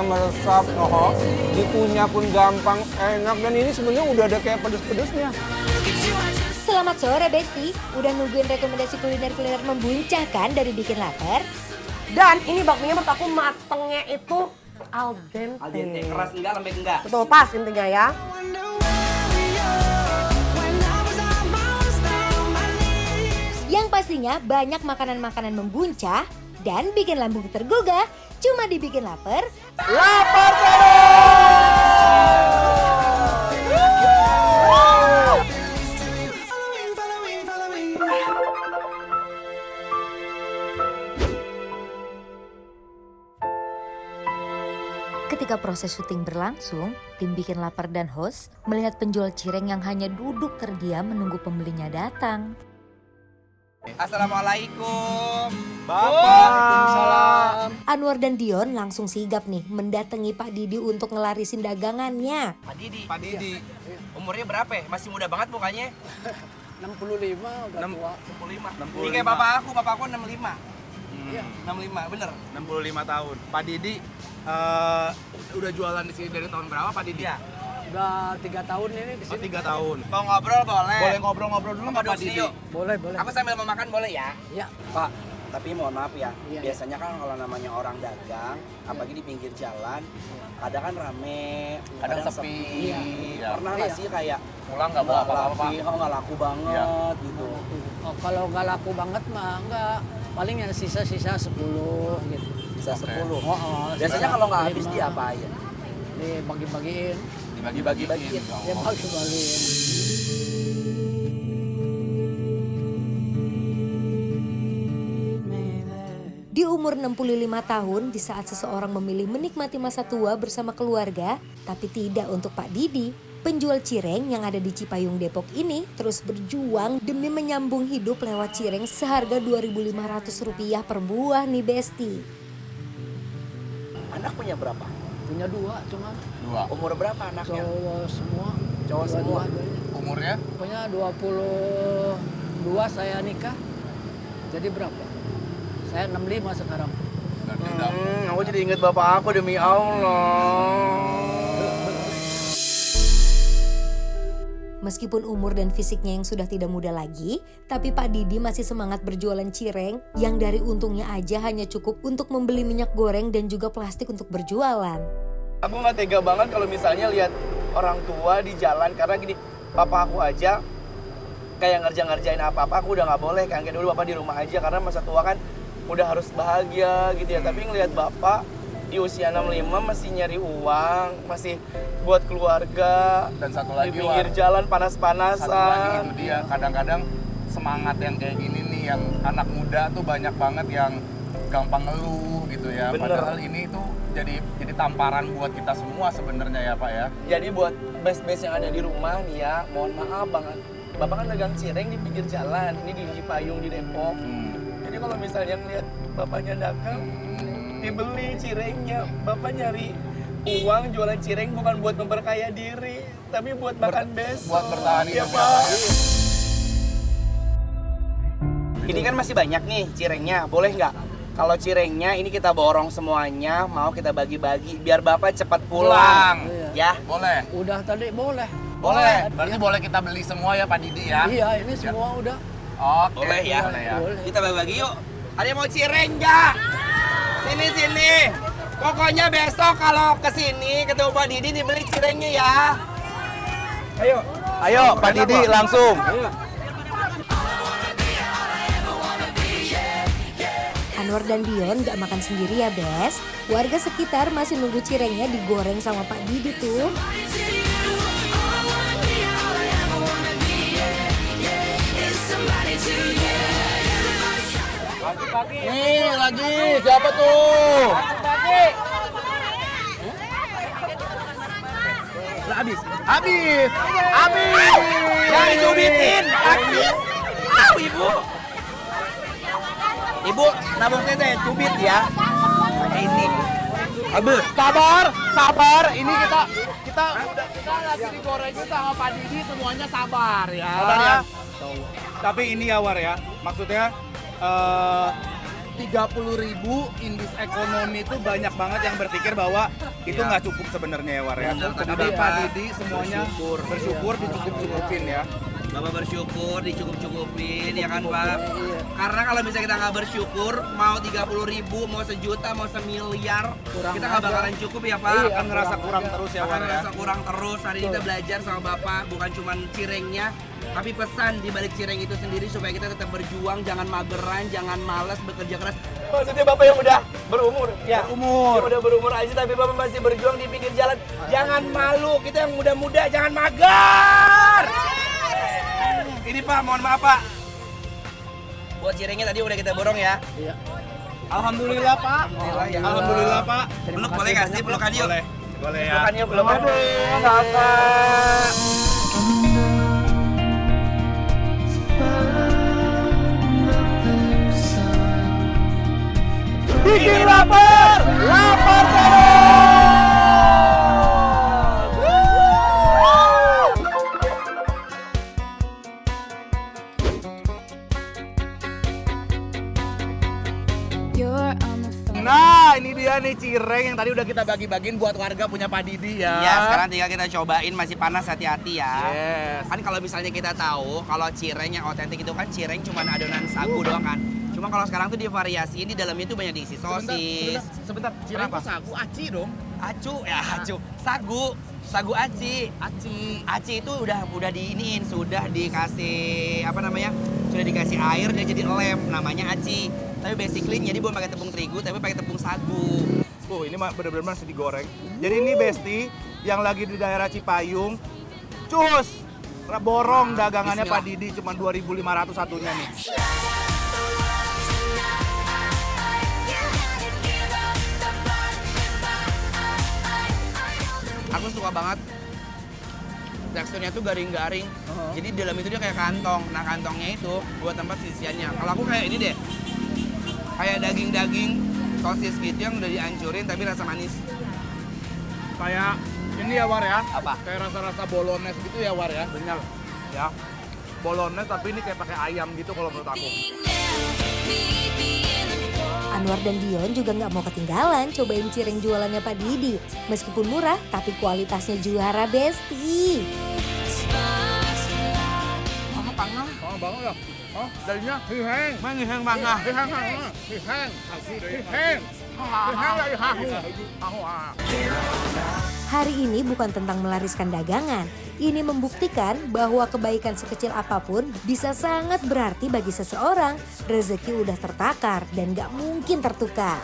bumbunya meresap, dikunyah pun gampang, enak. Dan ini sebenarnya udah ada kayak pedes-pedesnya. Selamat sore Besti, udah nungguin rekomendasi kuliner-kuliner membuncahkan dari bikin lapar? Dan ini bakminya menurut aku matengnya itu al dente. Al dente, keras enggak, lembek enggak. Betul, pas intinya ya. Yang pastinya banyak makanan-makanan membuncah dan bikin lambung tergugah. Cuma dibikin lapar. Lapar terus! Ketika proses syuting berlangsung, tim Bikin Lapar dan host melihat penjual cireng yang hanya duduk terdiam menunggu pembelinya datang. Assalamualaikum. Waalaikumsalam. Anwar dan Dion langsung sigap nih mendatangi Pak Didi untuk ngelarisin dagangannya. Pak Didi. Umurnya berapa ya? Masih muda banget mukanya. 65 udah tua. 65. Ini kayak bapakku 65. Iya. 65, bener. 65 tahun. Pak Didi udah jualan di sini dari tahun berapa Pak Didi? Iya. Udah 3 tahun ini di Oh, sini. 3 tahun. Mau ngobrol boleh? Boleh ngobrol-ngobrol dulu nggak Pak Duduk sini Didi? yuk. Boleh. Aku sambil mau makan boleh ya? Ya. Pak, tapi mohon maaf ya. Iya. Biasanya kan kalau namanya orang dagang, apalagi di pinggir jalan, kadang kan rame, kadang sepi. Iya. Pernah nggak sih kayak Pulang nggak bawa apa-apa, Pak? nggak laku banget gitu. Oh, kalau nggak laku banget mah enggak. Paling yang sisa-sisa 10 gitu. Bisa 10. Oh, Biasanya sisa kalau nggak habis 5. diapain? Dibagi-bagiin. Dibagi-bagiin. Ya bagi-bagiin. Di umur 65 tahun, di saat seseorang memilih menikmati masa tua bersama keluarga, tapi tidak untuk Pak Didi, penjual cireng yang ada di Cipayung Depok ini terus berjuang demi menyambung hidup lewat cireng seharga Rp2.500 per buah nih Besti. Anak punya berapa? Punya 2 cuma. 2. Umur berapa anaknya? Cowok semua. Cowok semua. Umurnya? Punya 22 saya nikah. Jadi berapa? Saya 65 sekarang. Berarti udah. Aku jadi inget bapak aku demi Allah. Meskipun umur dan fisiknya yang sudah tidak muda lagi, tapi Pak Didi masih semangat berjualan cireng yang dari untungnya aja hanya cukup untuk membeli minyak goreng dan juga plastik untuk berjualan. Aku nggak tega banget kalau misalnya lihat orang tua di jalan, karena gini, papa aku aja kayak ngerjain apa-apa, aku udah nggak boleh kan, kayak dulu bapak di rumah aja karena masa tua kan udah harus bahagia gitu ya. Tapi ngelihat bapak di usia 65 masih nyari uang, masih buat keluarga, Dan satu lagi, di pinggir War. jalan Satu lagi panas-panasan. itu dia, kadang-kadang semangat yang kayak gini nih, yang anak muda tuh banyak banget yang gampang ngeluh gitu ya. Bener. Padahal ini tuh jadi tamparan buat kita semua sebenarnya ya Pak ya. Jadi buat best-best yang ada di rumah nih ya, mohon maaf banget. Bapak kan dagang cireng di pinggir jalan, ini di Cipayung di Depok. Jadi kalau misalnya ngeliat bapaknya dagang, dibeli cirengnya, bapak nyari uang jualan cireng bukan buat memperkaya diri, tapi buat makan besok. Buat bertahan ya, hidup ya, Pak. Pak. Ini kan masih banyak nih cirengnya, boleh nggak? Kalau cirengnya ini kita borong semuanya, mau kita bagi-bagi biar bapak cepat pulang, ya? Boleh. Udah tadi boleh. Boleh. Berarti boleh kita beli semua ya Pak Didi ya? Iya, ini semua udah. Oke. Boleh ya? Boleh ya. Boleh. Kita bagi-bagi yuk. Ada yang mau cireng nggak? Sini. Pokoknya besok kalau kesini ketemu Pak Didi dibeli cirengnya ya. Ayo Pak Didi langsung. Anwar dan Dion gak makan sendiri ya Bes. Warga sekitar masih nunggu cirengnya digoreng sama Pak Didi tuh. Nih lagi, siapa tuh? Habis. Habis. Jangan dicubitin. Habis. Ibu. Ibu, nabung saya cubit ya. Ini. Habis. Sabar. Ini kita lagi digorengin sama Pak Didi, semuanya sabar ya. Sabar ya. Tapi ini ya War ya, maksudnya 30.000 indis ekonomi itu banyak banget yang berpikir bahwa itu Iya. nggak cukup sebenarnya ya War ya. Benar, tapi Tapi Bapak Pak Didi semuanya bersyukur. bersyukur dicukup-cukupin ya. Bapak bersyukur dicukup-cukupin ya kan Pak. Iya. Karena kalau misalnya kita nggak bersyukur, mau 30.000, mau sejuta, mau semiliar, Kurang kita nggak aja. bakalan cukup ya Pak. Iya, Akan ngerasa kurang terus ya Akan War ya. ngerasa kurang terus. Hari ini kita belajar sama Bapak, bukan cuma cirengnya, tapi pesan di balik cireng itu sendiri supaya kita tetap berjuang, jangan mageran, jangan malas, bekerja keras. Maksudnya Bapak yang udah berumur, ya? Berumur. Yang udah berumur aja tapi Bapak masih berjuang di pinggir jalan. Jangan malu, kita yang muda-muda jangan mager. Ini Pak, mohon maaf Pak. Buat cirengnya tadi udah kita borong ya. Iya. Alhamdulillah Pak. Alhamdulillah ya. Alhamdulillah Pak. Peluk boleh nggak sih? Pelukan yuk. Boleh. Boleh ya. Pelukan yuk, pelukan. Kakak. Bikin lapar, lapar Nah, ini dia nih cireng yang tadi udah kita bagi-bagiin buat warga punya Pak Didi ya. Ya, sekarang tinggal kita cobain, masih panas, hati-hati ya. Yes. Kan kalau misalnya kita tahu kalau cireng yang otentik itu kan cireng cuma adonan sagu doang kan. Cuma kalau sekarang tuh divariasiin, di dalamnya tuh banyak diisi sosis. Sebentar. Cireng Apa? kok sagu aci dong. Acu ya, acu. Sagu aci. Aci itu udah diiniin, sudah dikasih apa namanya? Sudah dikasih air dia jadi lem, namanya aci. Tapi basically jadi bukan pakai tepung terigu, tapi pakai tepung sagu. Ini mah bener-bener masih digoreng. Jadi ini Besti yang lagi di daerah Cipayung. Cus, borong dagangannya Bismillah. Pak Didi cuma 2.500 satunya nih. Aku suka banget teksturnya tuh garing-garing. Jadi di dalam itu dia kayak kantong. Nah kantongnya itu buat tempat sisiannya. Kalau aku kayak ini deh, kayak daging-daging sosis gitu yang udah dihancurin tapi rasa manis. Kayak ini ya War ya. Apa? Kayak rasa-rasa bolognese gitu ya War ya. Bener. Ya. Bolognese tapi ini kayak pakai ayam gitu kalau menurut aku. Anwar dan Dion juga nggak mau ketinggalan cobain cireng jualannya Pak Didi. Meskipun murah, tapi kualitasnya juara Besti. Oh, pangah. Oh, bangun ya. Oh, darinya hiheng. Mangiheng pangah. Hiheng. Hiheng. Hiheng. Hari ini bukan tentang melariskan dagangan. Ini membuktikan bahwa kebaikan sekecil apapun bisa sangat berarti bagi seseorang. Rezeki udah tertakar dan gak mungkin tertukar.